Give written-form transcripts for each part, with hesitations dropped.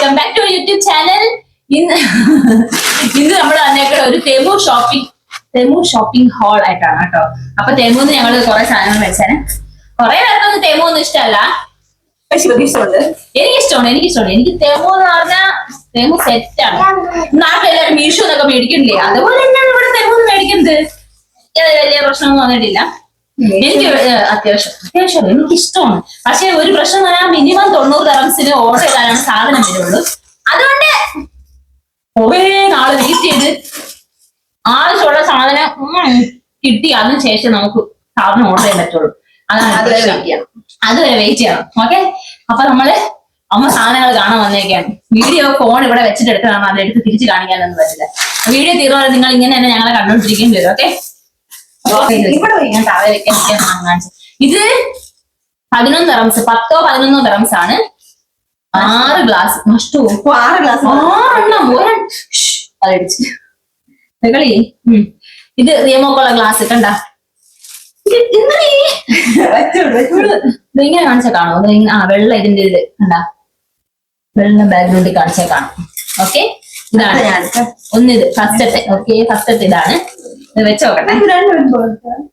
Welcome back to YouTube channel. ഇന്ന് നമ്മൾ വന്നേക്കുന്ന ഒരു തെമു ഷോപ്പിംഗ് ഹാൾ ആയിട്ടാണ് കേട്ടോ. അപ്പൊ തെമുന്ന് ഞങ്ങൾ കുറെ സാധനങ്ങൾ മേടിച്ചാണ്. കുറെ പേർക്കൊന്നും തെമു ഒന്നും ഇഷ്ടമല്ല, പക്ഷെ ഇഷ്ടമുണ്ട്. എനിക്കിഷ്ടമാണ്. എനിക്ക് തെമു എന്ന് പറഞ്ഞാൽ തെമു സെറ്റാണ്. നാട്ടിൽ എല്ലാവരും മീഷോ എന്നൊക്കെ മേടിക്കണില്ലേ, അതുപോലെ തന്നെയാണ് ഇവിടെ തെമു മേടിക്കുന്നത്. വലിയ പ്രശ്നമൊന്നും വന്നിട്ടില്ല. എനിക്ക് അത്യാവശ്യം എനിക്കിഷ്ടമാണ്. പക്ഷെ ഒരു പ്രശ്നം പറയാൻ മിനിമം 90 dirhamsന് ഓർഡർ ചെയ്താലാണ് സാധനം വരുള്ളൂ. അതുകൊണ്ട് കുറെ നാള് വെയിറ്റ് ചെയ്ത് ആവശ്യമുള്ള സാധനം കിട്ടി അതിന് ശേഷം നമുക്ക് സാധനം ഓർഡർ ചെയ്യാൻ പറ്റുള്ളൂ. അതാണ് അതുവരെ വെയിറ്റ് ചെയ്യണം. ഓക്കെ, അപ്പൊ നമ്മള് സാധനങ്ങൾ കാണാൻ വന്നേക്കാണ്. വീഡിയോ ഫോൺ ഇവിടെ വെച്ചിട്ട് എടുത്തതാണ്, അതെടുത്ത് തിരിച്ച് കാണിക്കാനൊന്നും പറ്റില്ല. വീഡിയോ തീർന്നവരെ നിങ്ങൾ ഇങ്ങനെ തന്നെ ഞങ്ങളെ കണ്ടോണ്ടിരിക്കേണ്ടി വരും. ഓക്കെ, ഞാൻ താഴെ വെക്കാൻ കാണിച്ചു. ഇത് 11 dirhams, 10-11 dirhams ആണ്. 6 ഗ്ലാസ് നഷ്ടവും 6 ഗ്ലാസ് അതടിച്ച് കളി. ഇത് റിയമോക്കുള്ള ഗ്ലാസ് കണ്ട. ഇങ്ങനെ കാണിച്ചാൽ കാണോ? വെള്ള ഇതിന്റെ ഇത് കണ്ട, വെള്ള ബാക്ക്ഗ്രൗണ്ടിൽ കാണിച്ചാൽ കാണും. ഓക്കെ, ഇതാണ് ഒന്നിത് ഫസ്റ്റത്തെ. ഓക്കെ, ഫസ്റ്റത്തെ ഇതാണ്. വെച്ച് നോക്കട്ടെ.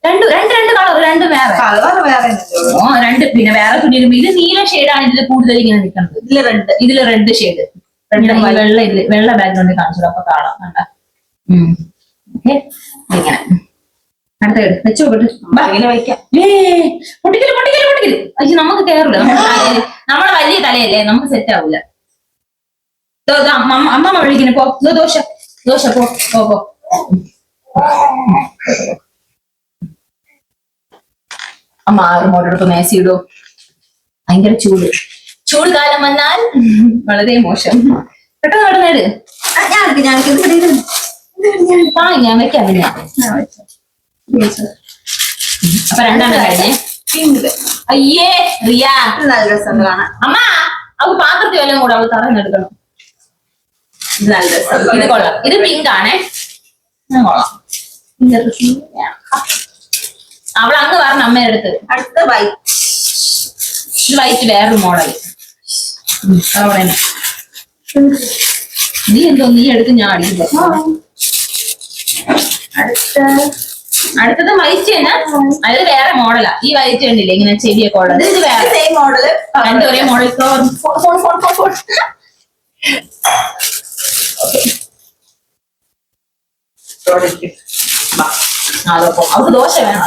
രണ്ട് കളർ, രണ്ട് വേറെ. രണ്ട് പിന്നെ വേറെ തുണിയിലും. ഇത് നീല ഷെയ്ഡാണ് ഇതിൽ കൂടുതൽ ഇങ്ങനെ നിൽക്കുന്നത്. ഇതില് റെഡ് ഷെയ്ഡ്, വെള്ള ഇതില് വെള്ള ബാക്ക്ഗ്രൗണ്ടിൽ കാണിച്ചു. അപ്പൊ കാണാം കണ്ട. ഓക്കെ, ഇങ്ങനെ അടുത്ത വെച്ച് നോക്കട്ടെ. പൊട്ടിക്കല് പക്ഷെ നമുക്ക് കേറില്ല. നമ്മുടെ വലിയ തലയല്ലേ, നമുക്ക് സെറ്റ് ആവൂല. അമ്മ വിളിക്കുന്നു. പോ ദോശ പോ. അമ്മ മോട്ടോടൊപ്പം മേസി ഇടും. ഭയങ്കര ചൂട് കാലം വന്നാൽ വളരെ മോശം. പെട്ടെന്ന് നേട്. ഞാൻ വെക്കാം. പിന്നെ അപ്പൊ രണ്ടെണ്ണം കഴിഞ്ഞേ. അയ്യേ റിയ, നല്ല രസം കാണാം. അമ്മ അവക്ക് പാത്രത്തിൽ വല്ലതും കൂടെ അവൾ തറന്നെടുക്കണം. ഇത് നല്ല രസം. ഇത് കൊള്ളാം. ഇത് പിങ്ക് ആണേ, കൊള്ളാം. അവൾ അങ്ങ് പറഞ്ഞ അമ്മയുടെ അടുത്ത്. അടുത്ത വൈറ്റ്. ഇത് വൈറ്റ് വേറൊരു മോഡല്. അവിടെ നീ എന്തോ നീ എടുത്ത് ഞാൻ അടിക്കില്ല. അടുത്തത് വൈറ്റ് തന്നെ, അത് വേറെ മോഡലാ. ഈ വൈറ്റ് കണ്ടില്ലേ ഇങ്ങനെ ചെവിയൊക്കെ ഉള്ളത്. ഇത് വേറെ സെയിം മോഡല്. രണ്ടും ഒരേ മോഡൽ. അവർക്ക് ദോശ വേണം.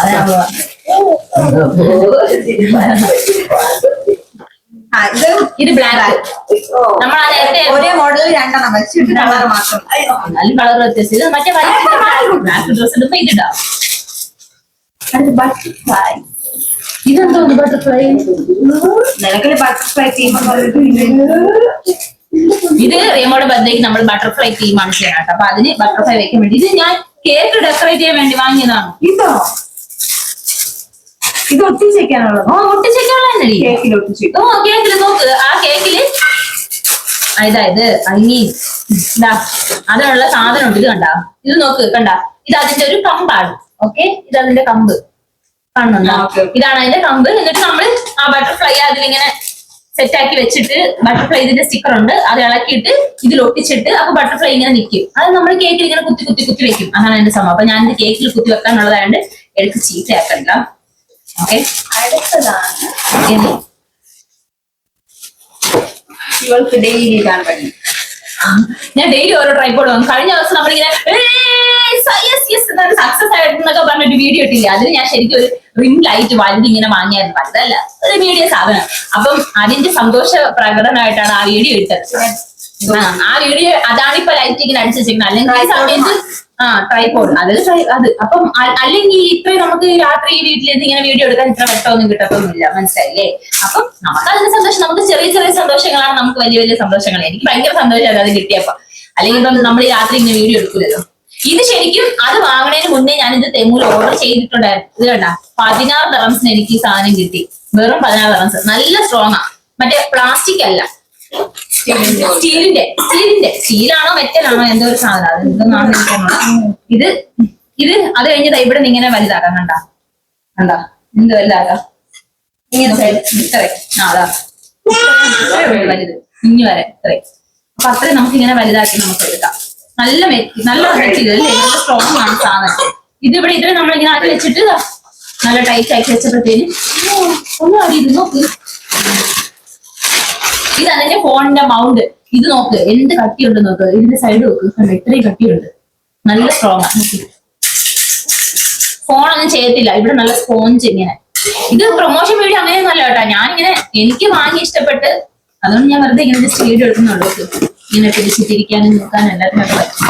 ഇത് ബ്ലാക്ക്. നമ്മൾ നേരത്തെ ഒരേ മോഡലിൽ രണ്ടെണ്ണം വെച്ചിട്ട് കളർ മാത്രം, എന്നാലും കളർ വ്യത്യാസം. ഇത് മറ്റേ ബ്ലാക്ക് ഡ്രസ് ഇടുമ്പോ ഇതിടാം. ബട്ടർഫ്ലൈ. ഇതെന്തോ ബട്ടർഫ്ലൈ. നിനക്കൊരു ബട്ടർഫ്ലൈ തീം. ഇത് റിയമോടെ ബർത്ത്ഡേക്ക് നമ്മൾ ബട്ടർഫ്ലൈ തീമാണ് ചെയ്യണം കേട്ടോ. അപ്പൊ അതിന് ബട്ടർഫ്ലൈ വെക്കാൻ വേണ്ടി ഇത് ഞാൻ കേക്ക് ഡെക്കറേറ്റ് ചെയ്യാൻ വേണ്ടി വാങ്ങിയതാണ്. ഇത് ഒട്ടിച്ചേക്കാനുള്ളത്. ഒട്ടിച്ചേക്കാനുള്ള കേക്കിൽ ഒട്ടിച്ചു. കേക്കിൽ നോക്ക്, ആ കേക്കില് ഇതായത് അതിനുള്ള സാധനം ഉണ്ട്. ഇത് കണ്ട, ഇത് നോക്ക് കണ്ട, ഇത് അതിന്റെ ഒരു കമ്പാണ്. ഓക്കെ, ഇത് അതിന്റെ കമ്പ് കാണുന്നുണ്ടോ? ഇതാണ് അതിന്റെ കമ്പ്. എന്നിട്ട് നമ്മൾ ആ ബട്ടർഫ്ലൈ അതിലിങ്ങനെ സെറ്റ് ആക്കി വെച്ചിട്ട്, ബട്ടർഫ്ലൈ ഇതിന്റെ സ്റ്റിക്കർ ഉണ്ട്, അത് ഇളക്കിയിട്ട് ഇതിൽ ഒട്ടിച്ചിട്ട് അപ്പൊ ബട്ടർഫ്ലൈ ഇങ്ങനെ നിൽക്കും. അത് നമ്മൾ കേക്കിൽ ഇങ്ങനെ കുത്തി വെക്കും. അതാണ് അതിന്റെ സംഭവം. അപ്പൊ ഞാൻ ഇത് കേക്കിൽ കുത്തി വെക്കാനുള്ളതായത് എടുത്ത് ചീത്തയാക്കണ്ട. ഓക്കെ, അടുത്തതാണ് ഇവൾക്ക് ഡെയിലി ഇതാണ് പണി. ഞാൻ ഡെയിലി ഓരോ ട്രൈപോഡ് വാങ്ങും. കഴിഞ്ഞ ദിവസം നമ്മളിങ്ങനെ സക്സസ് ആയിട്ടെന്നൊക്കെ പറഞ്ഞിട്ട് വീഡിയോ ഇട്ടില്ല. അതിന് ഞാൻ ശരിക്കും ഒരു റിംഗ് ലൈറ്റ് വലുത് ഇങ്ങനെ വാങ്ങിയായിരുന്നു. വലുതല്ല, ഒരു മീഡിയം സാധനം. അപ്പം അതിന്റെ സന്തോഷ പ്രകടനമായിട്ടാണ് ആ വീഡിയോ ഇട്ടത്. ആ വീഡിയോ അതാണ് ഇപ്പൊ ലൈറ്റ് ഇങ്ങനെ അടിച്ചു വെച്ചിരിക്കുന്നത്. അല്ലെങ്കിൽ ഈ സമയത്ത് ട്രൈപോഡ് അത് അപ്പം അല്ലെങ്കിൽ ഇത്രയും നമുക്ക് രാത്രി വീട്ടിലിരുന്ന് ഇങ്ങനെ വീഡിയോ എടുക്കാൻ ഇത്ര വെട്ടമൊന്നും കിട്ടത്തൊന്നുമില്ല. മനസ്സിലായില്ലേ? അപ്പം നമുക്ക് അതിന്റെ സന്തോഷം. നമുക്ക് ചെറിയ സന്തോഷങ്ങളാണ് നമുക്ക് വലിയ സന്തോഷങ്ങൾ. എനിക്ക് ഭയങ്കര സന്തോഷമായിരുന്നു അത് കിട്ടിയപ്പോ. അല്ലെങ്കിൽ ഇപ്പം നമ്മൾ ഈ രാത്രി ഇങ്ങനെ വീഡിയോ എടുക്കില്ലല്ലോ. ഇത് ശരിക്കും അത് വാങ്ങണതിന് മുന്നേ ഞാനിത് തെമൂൽ ഓർഡർ ചെയ്തിട്ടുണ്ടായിരുന്നു. ഇത് കണ്ട 16 dirhamsന് എനിക്ക് ഈ സാധനം കിട്ടി. വെറും 16 dirhams. നല്ല സ്ട്രോങ് ആ. മറ്റേ പ്ലാസ്റ്റിക് അല്ല, സ്റ്റീലാണോ മെറ്റലാണോ എന്തോ ഒരു സാധനം. അത് എന്തെന്നാണ് ഇത് അത് കഴിഞ്ഞത് ഇവിടെ നിന്ന് ഇങ്ങനെ വലുതാക്കാം. കണ്ട എന്ത് വലുതാക്കാം. ഇങ്ങനെ സൈഡ് ഇത്രയും അതാ വലുത് ഇനി വരെ ഇത്രയും അപ്പൊ അത്രയും നമുക്ക് ഇങ്ങനെ വലുതാക്കി നമുക്ക് എടുക്കാം. നല്ല മെറ്റീരിയൽ അല്ലേ, നല്ല സ്ട്രോങ് ആണ് സാധനം. ഇതിവിടെ ഇതിൽ നമ്മളിങ്ങനെ ആക്കി വെച്ചിട്ട് നല്ല ടൈറ്റ് ആക്കി വെച്ചപ്പോഴത്തേന് ഒന്നും അറിയത് നോക്ക്. ഇത് അതിന്റെ ഫോണിന്റെ മൗണ്ട്. ഇത് നോക്ക് എന്ത് കട്ടിയുണ്ട് നോക്ക്, ഇതിന്റെ സൈഡ് നോക്ക്, കണ്ടോ ഇത്രയും കട്ടിയുണ്ട്, നല്ല സ്ട്രോങ് ആണ്. ഫോണൊന്നും ചെയ്യത്തില്ല, ഇവിടെ നല്ല സ്പോഞ്ച് ഇങ്ങനെ. ഇത് പ്രൊമോഷൻ വീഡിയോ അങ്ങനെയൊന്നും അല്ല കേട്ടോ, ഞാനിങ്ങനെ എനിക്ക് വാങ്ങി ഇഷ്ടപ്പെട്ട് അതുകൊണ്ട് ഞാൻ വെറുതെ ഇങ്ങനെ ജസ്റ്റ് വീഡിയോ എടുക്കുന്നുള്ളൂ. ഇങ്ങനെ പിടിച്ചിട്ടിരിക്കാനും നോക്കാനും എല്ലാത്തിനൊക്കെ പറ്റും.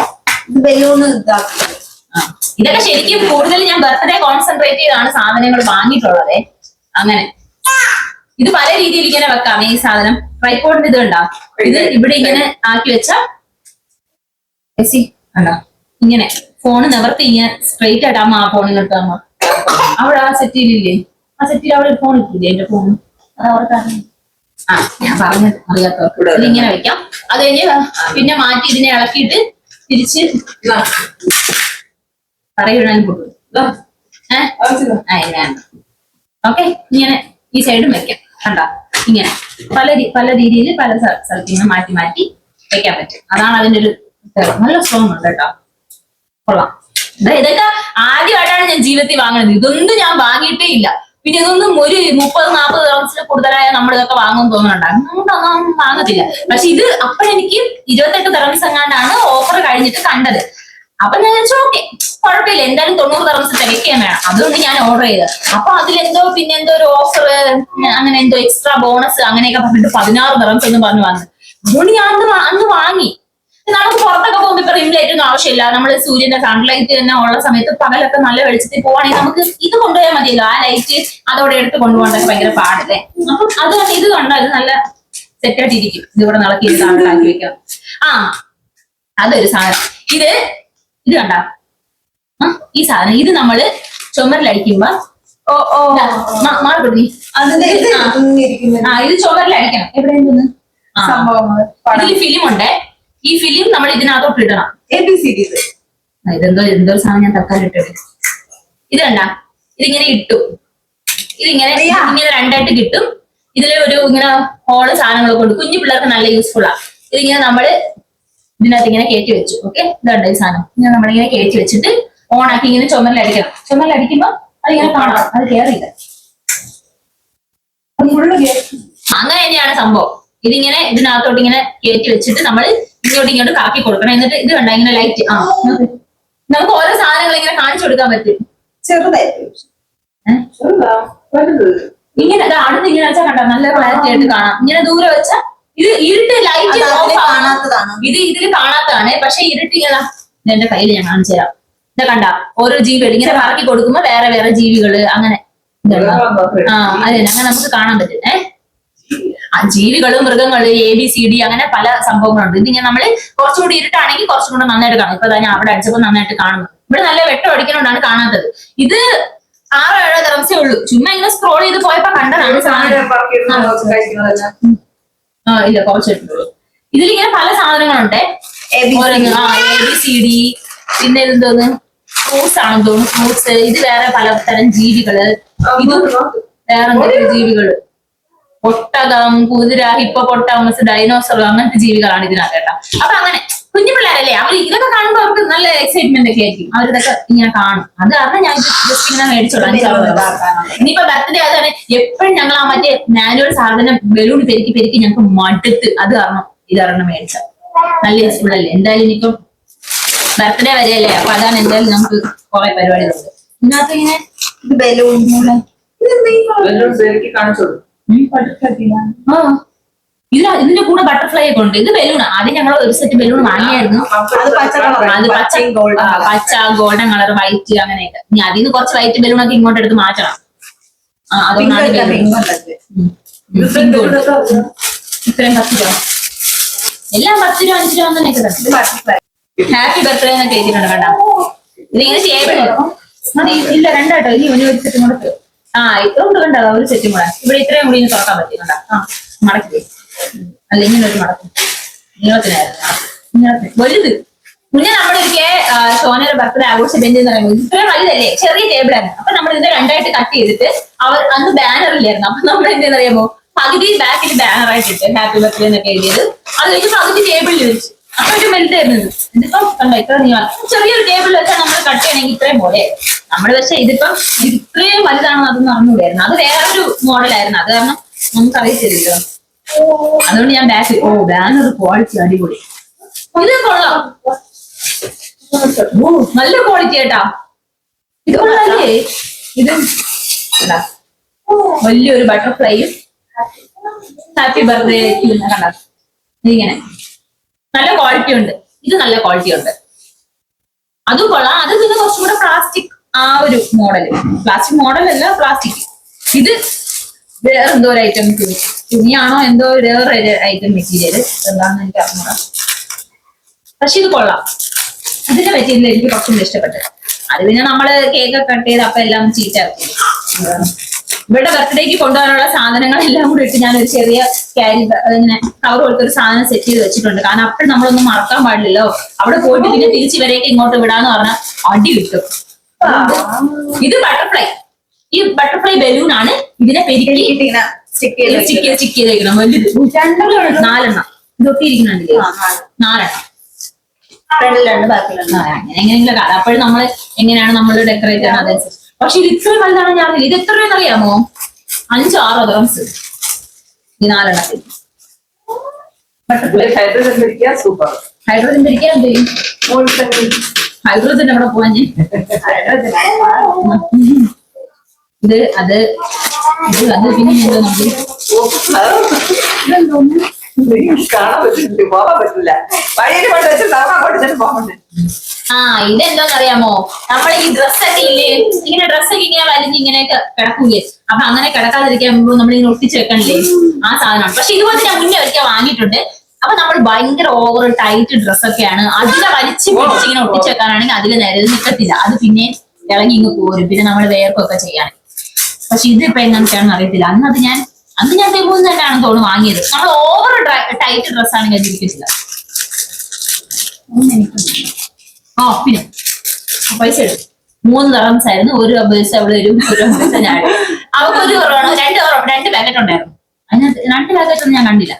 ഇതൊക്കെ ശരിക്കും കൂടുതൽ ഞാൻ ബർത്ത്ഡേ കോൺസെൻട്രേറ്റ് ചെയ്താണ് സാധനങ്ങൾ വാങ്ങിയിട്ടുള്ളത്. അങ്ങനെ ഇത് പല രീതിയിൽ ഇങ്ങനെ വെക്കാം. ഈ സാധനം ട്രൈപോഡിന്റെ ഇത് ഉണ്ടാ, ഇത് ഇവിടെ ഇങ്ങനെ ആക്കി വെച്ചാ ഇങ്ങനെ ഫോണ് നിവർത്തി ഇങ്ങനെ സ്ട്രെയിറ്റ് ആയിട്ട് അമ്മ ആ ഫോണിൽ ഇട്ടാമ്മ. അവിടെ ആ സെറ്റിയിലില്ലേ, ആ സെറ്റിൽ അവിടെ ഫോൺ ഇട്ടില്ലേ എന്റെ ഫോൺ, അത് അവർക്ക് ഞാൻ പറഞ്ഞത് അറിയാത്തവർക്ക് ഇതിങ്ങനെ വെക്കാം. അത് കഴിഞ്ഞ് പിന്നെ മാറ്റി ഇതിനെ ഇളക്കിയിട്ട് തിരിച്ച് പറയിടാൻ കൊടുക്കും. ഓക്കെ, ഇങ്ങനെ ഈ സൈഡും വെക്കാം. കണ്ട ഇങ്ങനെ പല രീതിയിൽ പല സ്ഥലത്ത് ഇങ്ങനെ മാറ്റി മാറ്റി വെക്കാൻ പറ്റും. അതാണ് അതിന്റെ ഒരു നല്ല സ്ട്രോങ് ഉണ്ട് കേട്ടോ, കൊള്ളാം. ഇതൊക്കെ ആദ്യമായിട്ടാണ് ഞാൻ ജീവിതത്തിൽ വാങ്ങുന്നത്. ഇതൊന്നും ഞാൻ വാങ്ങിയിട്ടേ ഇല്ല. പിന്നെ ഇതൊന്നും ഒരു 30-40 ദിവസത്തിൽ കൂടുതലായ നമ്മൾ ഇതൊക്കെ വാങ്ങുമെന്ന് തോന്നുന്നുണ്ട്. അങ്ങോട്ടൊന്നും വാങ്ങത്തില്ല. പക്ഷെ ഇത് അപ്പോഴെനിക്ക് 28 ദിവസം എങ്ങാണ്ടാണ് ഓഫർ കഴിഞ്ഞിട്ട് കണ്ടത്. അപ്പൊ ഞാൻ വെച്ചാൽ ഓക്കെ കുഴപ്പമില്ല, എന്തായാലും 90 ദിവസം തികയ്ക്കാൻ വേണം, അതുകൊണ്ട് ഞാൻ ഓർഡർ ചെയ്തത്. അപ്പൊ അതിലെന്തോ പിന്നെ എന്തോ ഒരു ഓഫർ, അങ്ങനെ എന്തോ എക്സ്ട്രാ ബോണസ് അങ്ങനെയൊക്കെ പറഞ്ഞിട്ട് 16 ദിവസം എന്ന് പറഞ്ഞു വന്നത്. അതുകൊണ്ട് ഞാൻ അന്ന് വാങ്ങി. നമുക്ക് പുറത്തൊക്കെ പോകുമ്പോൾ ഇപ്പൊ റിം ലൈറ്റ് ഒന്നും ആവശ്യമില്ല. നമ്മൾ സൂര്യന്റെ സൺലൈറ്റ് തന്നെ ഉള്ള സമയത്ത് പകലൊക്കെ നല്ല വെളിച്ചത്തിൽ പോവാണെങ്കിൽ നമുക്ക് ഇത് കൊണ്ടുപോയാൽ മതിയല്ലോ. ആ ലൈറ്റ് അതോടെ എടുത്ത് കൊണ്ടുപോകേണ്ടത് ഭയങ്കര പാടല്ലേ. അപ്പം അതുകൊണ്ട് ഇത് കണ്ടാൽ ഇത് നല്ല സെറ്റായിട്ട് ഇരിക്കും. ഇതിവിടെ നടക്കി സാധനങ്ങളാക്കി വെക്കാം. അതൊരു സാധനം. ഇത് കണ്ട ഈ സാധനം, ഇത് നമ്മള് ചുമരിലടിക്കുമ്പോ മാറിക്കൊടുങ്ങി ഇത് ചുമരിലടിക്കണം. എവിടെയെന്ന് ഇതില് ഫിലിം ഉണ്ട്. ഈ ഫിലിം നമ്മൾ ഇതിനകത്തോട്ട് ഇടണം. എന്തോ സാധനം ഞാൻ തക്കാളി ഇട്ടത്. ഇത് കണ്ട ഇതിങ്ങനെ ഇട്ടു, ഇതിങ്ങനെ രണ്ടായിട്ട് കിട്ടും. ഇതില് ഒരു ഇങ്ങനെ ഹോള് സാധനങ്ങളൊക്കെ ഉണ്ട്. കുഞ്ഞു പിള്ളേർക്ക് നല്ല യൂസ്ഫുൾ ആണ്. ഇതിങ്ങനെ നമ്മള് ഇതിനകത്ത് ഇങ്ങനെ കയറ്റി വെച്ചു. ഓക്കെ, ഇതുണ്ട് ഈ സാധനം. ഇങ്ങനെ നമ്മളിങ്ങനെ കയറ്റി വെച്ചിട്ട് ഓണാക്കി ഇങ്ങനെ ചുമരിലടിക്കണം. ചുമരിലടിക്കുമ്പോ അതിങ്ങനെ കാണാം, അത് കയറിയില്ല. അങ്ങനെ തന്നെയാണ് സംഭവം. ഇതിങ്ങനെ ഇതിനകത്തോട്ട് ഇങ്ങനെ കയറ്റി വെച്ചിട്ട് നമ്മൾ ഇങ്ങോട്ട് കറക്കി കൊടുക്കണം. എന്നിട്ട് ഇത് കണ്ട ഇങ്ങനെ ലൈറ്റ് നമുക്ക് ഓരോ സാധനങ്ങൾ ഇങ്ങനെ കാണിച്ചു കൊടുക്കാൻ പറ്റും. ഇങ്ങനെ അടുത്ത് ഇങ്ങനെ വെച്ചാൽ കണ്ട നല്ല ക്ലാരിറ്റി ആയിട്ട് കാണാം. ഇങ്ങനെ ദൂരെ വെച്ചാൽ ഇത് ഇരുട്ട് ലൈറ്റ് കാണാത്തതാണ്. ഇതിൽ കാണാത്തതാണ്. പക്ഷെ ഇരുട്ട് ഇങ്ങനെ എന്റെ കയ്യിൽ ഞാൻ കാണിച്ചു തരാം. ഇത് കണ്ട ഓരോ ജീവികൾ ഇങ്ങനെ കറക്കി കൊടുക്കുമ്പോ വേറെ വേറെ ജീവികള് അങ്ങനെ അതെ അങ്ങനെ നമുക്ക് കാണാൻ പറ്റും. ജീവികള്, മൃഗങ്ങള്, ABCD അങ്ങനെ പല സംഭവങ്ങളുണ്ട്. ഇതിങ്ങനെ നമ്മള് കുറച്ചുകൂടി ഇരുട്ടാണെങ്കിൽ കുറച്ചും കൂടെ നന്നായിട്ട് കാണും. ഇപ്പൊ ഞാൻ അവിടെ അടിച്ചപ്പോ നന്നായിട്ട് കാണുന്നു. ഇവിടെ നല്ല വെട്ടം അടിക്കുന്നോണ്ടാണ് കാണാത്തത്. ഇത് 6-7 ദിവസമേ ഉള്ളൂ. ചുമ്മാ ഇങ്ങനെ സ്ക്രോൾ ചെയ്ത് പോയപ്പോ കണ്ടതാണ് സാധനം. ഇല്ല കുറച്ചിട്ടുള്ളൂ. ഇതിലിങ്ങനെ പല സാധനങ്ങളുണ്ട്. ABCD, പിന്നെ എന്തോന്ന് ഫ്രൂട്ട്സ് ആണെന്ന് തോന്നുന്നു. ഫ്രൂട്ട്സ്, ഇത് വേറെ പലതരം ജീവികള്, ഇത് വേറെ എന്തെങ്കിലും ജീവികള്, ഒട്ടകം, കുതിര, ഹിപ്പോപ്പൊട്ടാമസ്, ഡൈനോസർ അങ്ങനത്തെ ജീവികളാണ് ഇതിനകത്ത് കേട്ടോ. അപ്പൊ അങ്ങനെ കുഞ്ഞു പിള്ളേരല്ലേ, അവർ ഇതൊക്കെ കാണുമ്പോൾ അവർക്ക് നല്ല എക്സൈറ്റ്മെന്റ് ഒക്കെ ആയിരിക്കും. അവരിതൊക്കെ ഇങ്ങനെ കാണും. അത് കാരണം ഞാൻ ജസ്റ്റ് ഇങ്ങനെ മേടിച്ചോളാം. ഇനിയിപ്പോ ബർത്ത്ഡേ അതാണ് എപ്പോഴും ഞങ്ങൾ ആ മറ്റേ മാനുവൽ സാധനം ബലൂൺ പെരുക്കി ഞങ്ങൾക്ക് മടുത്ത്. അത് കാരണം ഇതൊരെണ്ണം മേടിച്ച നല്ല യൂസ്ഫുൾ അല്ലേ. എന്തായാലും ഇനിയിപ്പം ബർത്ത്ഡേ വരെയല്ലേ, അപ്പൊ അതാണ് എന്തായാലും നമുക്ക് കുറെ പരിപാടികളുണ്ട്. ഇതിനകത്ത് ഇങ്ങനെ ബലൂൺ കാണിച്ചോളൂ. ഇതിന്റെ കൂടെ ബട്ടർഫ്ലൈ ഒക്കെ ഉണ്ട്. ഇത് ബലൂണാ. ആദ്യം ഞങ്ങൾ ഒരു സെറ്റ് ബലൂൺ വാങ്ങിയായിരുന്നു. അത് പച്ച, ഗോൾഡൻ കളർ, വൈറ്റ് അങ്ങനെയൊക്കെ. ഇനി അതിൽ നിന്ന് കുറച്ച് വൈറ്റ് ബലൂൺ ഒക്കെ ഇങ്ങോട്ട് എടുത്ത് മാറ്റണം. അതുകൊണ്ടാണ് ഇത്രയും 10 രൂപ, എല്ലാം 10 രൂപ 5 രൂപ തന്നെയൊക്കെ തന്നെ. ഹാപ്പി ബർത്ത്ഡേ എന്നൊക്കെ എഴുതിയിട്ടുണ്ട് കേട്ടോ. ഇതിങ്ങനെ ചെയ്യാൻ ഇല്ല രണ്ടാട്ടോ. ഇനി ഒരു സെറ്റും കൂടെ ഇത്രയും കണ്ടോ, ഒരു സെറ്റും കൂടെ ഇവിടെ ഇത്രയും കൂടി തുറക്കാൻ പറ്റും. കണ്ടോ മടക്കി അല്ല ഇങ്ങനെ ഒരു മടക്കും നീളത്തിനായിരുന്നു വലുത്. പിന്നെ നമ്മളൊക്കെ ഷോനയുടെ ബർത്ത്ഡേ ആഘോഷ ബെഞ്ച് എന്ന് പറയുന്നത് ഇത്രയും വലുതല്ലേ, ചെറിയ ടേബിളായിരുന്നു. അപ്പൊ നമ്മൾ ഇതിനെ രണ്ടായിട്ട് കട്ട് ചെയ്തിട്ട് അന്ന് ബാനറില്ലായിരുന്നു. അപ്പൊ നമ്മൾ എന്തെന്ന് അറിയാമോ, പകുതി ബാക്കിൽ ബാനറായിട്ടിട്ട് ഹാപ്പി ബർത്ത്ഡേ എന്നൊക്കെ എഴുതിയത് അത് കഴിഞ്ഞ് പകുതി ടേബിളിൽ വെച്ചു. അപ്പൊ ഒരു വലുതായിരുന്നു. ഇതിപ്പം കണ്ടോ ഇത്ര നീളം. ചെറിയൊരു ടേബിളിൽ വെച്ചാൽ നമ്മൾ കട്ട് ചെയ്യണമെങ്കിൽ ഇത്രയും പോലെ. നമ്മൾ പക്ഷെ ഇതിപ്പം ഇത്രയും വലുതാണെന്ന് അതൊന്നും അറിഞ്ഞൂടായിരുന്നു. അത് വേറൊരു മോഡലായിരുന്നു. അത് കാരണം നമുക്ക് അറിയത്തില്ലല്ലോ. അതുകൊണ്ട് ഞാൻ ബാനർ ക്വാളിറ്റി അടിപൊളി. ഇത് കൊള്ളാം, നല്ല ക്വാളിറ്റി കേട്ടാ. ഇത് കൊള്ളാല്ലേ? ഇത് വലിയൊരു ബട്ടർഫ്ലൈയും ഹാപ്പി ബർത്ത്ഡേ കണ്ട. ഇതിങ്ങനെ നല്ല ക്വാളിറ്റി ഉണ്ട്. ഇത് നല്ല ക്വാളിറ്റി ഉണ്ട്. അതും കൊള്ളാം. അത് പിന്നെ കുറച്ചും കൂടെ പ്ലാസ്റ്റിക് ആ ഒരു മോഡല്. Plastic മോഡലല്ല, plastic. ഇത് വേറെ എന്തോ ഒരു ഐറ്റം തുണിയാണോ എന്തോ വേറെ ഐറ്റം മെറ്റീരിയൽ. എന്താണെന്ന് എനിക്ക് അറിഞ്ഞൂടാ. പക്ഷെ ഇത് കൊള്ളാം. ഇതിന്റെ മെറ്റീരിയൽ എനിക്ക് കുറച്ചും ഇഷ്ടപ്പെട്ടു. അത് പിന്നെ നമ്മള് കേക്ക് കട്ട് ചെയ്ത് അപ്പൊ എല്ലാം ചീറ്റാക്കി. ഇവിടെ ബർത്ത്ഡേക്ക് കൊണ്ടുപോകാനുള്ള സാധനങ്ങളെല്ലാം കൂടി ഇട്ട് ഞാനൊരു ചെറിയ ക്യാരി ഇങ്ങനെ കവർ കൊടുത്തൊരു സാധനം സെറ്റ് ചെയ്ത് വെച്ചിട്ടുണ്ട്. കാരണം അപ്പോൾ നമ്മളൊന്നും മറക്കാൻ പാടില്ലല്ലോ. അവിടെ പോയിട്ട് പിന്നെ തിരിച്ച് ഇവരേക്ക് ഇങ്ങോട്ട് വിടാന്ന് പറഞ്ഞാൽ അടി കിട്ടും. ഇത് ബട്ടർഫ്ലൈ. ഈ ബട്ടർഫ്ലൈ ബലൂൺ ആണ്. ഇതിനെ പെരുക്കി സ്റ്റിക്ക് ചെയ്ത് വെക്കണം. വലുത് 4 ഇതൊക്കെ ഇരിക്കുന്നുണ്ടല്ലേ? 4 എങ്ങനെയെങ്കിലും കഥ. അപ്പോഴും നമ്മള് എങ്ങനെയാണ് നമ്മൾ ഡെക്കറേറ്റ് ചെയ്യണം അതനുസരിച്ച്. പക്ഷെ ഇത് ഇത്രയും വലുതാണ് ഞാൻ അറിയില്ല. ഇത് എത്ര രൂപയെന്ന് അറിയാമോ? 5-6 ദിർഹംസ് ഈ 4 ഹൈഡ്രോജൻ പിടിക്കാൻ സൂപ്പർ. ഹൈഡ്രോജൻ പിടിക്കാൻ എന്ത് ചെയ്യും? ഹൈഡ്രോജൻ എവിടെ പോവാൻ? ഇത് അത് പിന്നെ എന്തോ കാണാൻ പറ്റില്ല, പോകാൻ പറ്റില്ല. വഴിയിൽ കൊണ്ട് വെച്ച് തറവാൻ കൊടുത്തിട്ട് പോകണ്ടേ. ഇതെന്തോന്നറിയാമോ? നമ്മൾ ഈ ഡ്രസ്സൊക്കെ ഇല്ലേ, ഇങ്ങനെ ഡ്രസ്സൊക്കെ ഇങ്ങനെ വലിഞ്ഞ് ഇങ്ങനെയൊക്കെ കിടക്കൂലേ. അപ്പൊ അങ്ങനെ കിടക്കാതിരിക്കാൻ നമ്മൾ ഇങ്ങനെ ഒട്ടിച്ച് വെക്കണില്ലേ, ആ സാധനമാണ്. പക്ഷെ ഇതുപോലെ ഞാൻ മുന്നേ ഒരിക്കൽ വാങ്ങിയിട്ടുണ്ട്. അപ്പൊ നമ്മൾ ഭയങ്കര ഓവർ ടൈറ്റ് ഡ്രസ്സൊക്കെയാണ്, അതിനെ വലിച്ച് പിടിച്ചിങ്ങനെ ഒട്ടിച്ച് വെക്കാനാണെങ്കിൽ അതിൽ നിൽക്കത്തില്ല. അത് പിന്നെ ഇളകി ഇങ്ങ് പോരും. പിന്നെ നമ്മൾ വേർപ്പൊക്കെ ചെയ്യാൻ. പക്ഷെ ഇതിപ്പോ എങ്ങനെയൊക്കെയാണെന്ന് അറിയത്തില്ല. അന്ന് ഞാൻ തെരുവ് തന്നെയാണ് തോന്നുന്നു വാങ്ങിയത്. നമ്മൾ ഓവർ ടൈറ്റ് ഡ്രസ് ആണെങ്കിൽ അത് ഇരിക്കത്തില്ല. പിന്നെ പൈസ എടുക്കും. 3 ദിർഹംസ് ആയിരുന്നു. ഒരു പൈസ അവിടെ ഒരു പൈസ ഞാൻ. അവർക്ക് 1 കുറവാണ്. 2 പാക്കറ്റ് ഉണ്ടായിരുന്നു. അതിനകത്ത് 2 പാക്കറ്റ് ഒന്നും ഞാൻ കണ്ടില്ല.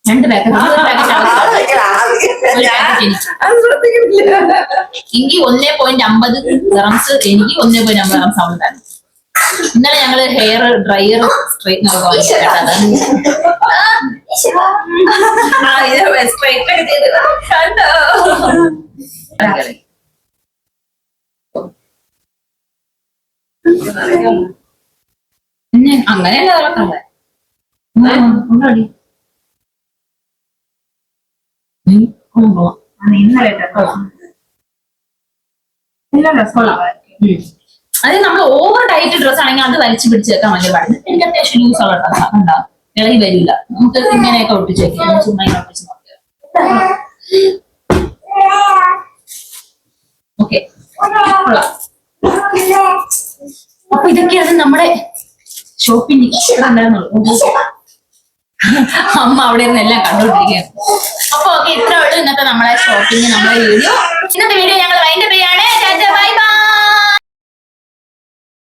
2 പാക്കറ്റ്, ഒരു പാക്കറ്റ് എനിക്ക് 1.50 ദിർഹംസ്, എനിക്ക് 1.50 ദിർഹംസ് അവിടെ തന്നെ. ഇന്നലെ ഞങ്ങള് ഹെയർ ഡ്രയർ സ്ട്രൈറ്റ്നർ പിന്നെ അങ്ങനെയല്ല നടക്കണ്ടേ. അത് നമ്മൾ ഓവർ ടൈറ്റ് ഡ്രസ് ആണെങ്കിൽ അത് വലിച്ചു പിടിച്ച് വെക്കാൻ ഭയങ്കര പാടില്ല. എനിക്ക് അത്യാവശ്യം ലൂസ് ഉള്ള ഡ്രസ്സാണ്. കണ്ടാ ഇളകി വരില്ല. നമുക്ക് ഇങ്ങനെയൊക്കെ ഒട്ടിച്ച് വെക്കാം. ചുമ്മാ ഒട്ടിച്ച് നോക്കാം. ഓക്കെ, അപ്പൊ ഇതൊക്കെയാണ് നമ്മുടെ ഷോപ്പിംഗ്. അമ്മ അവിടെ നിന്ന് എല്ലാം കണ്ടോണ്ടിരിക്കുകയാണ്. അപ്പൊ ഓക്കെ, ഇത്രേ ഉള്ളൂ ഇന്നത്തെ നമ്മളെ ഷോപ്പിംഗ്, നമ്മളെ വീഡിയോ. ഇന്നത്തെ വീഡിയോ ഞങ്ങൾ വൈൻഡപ്പ് ചെയ്യാണ്. Bye bye.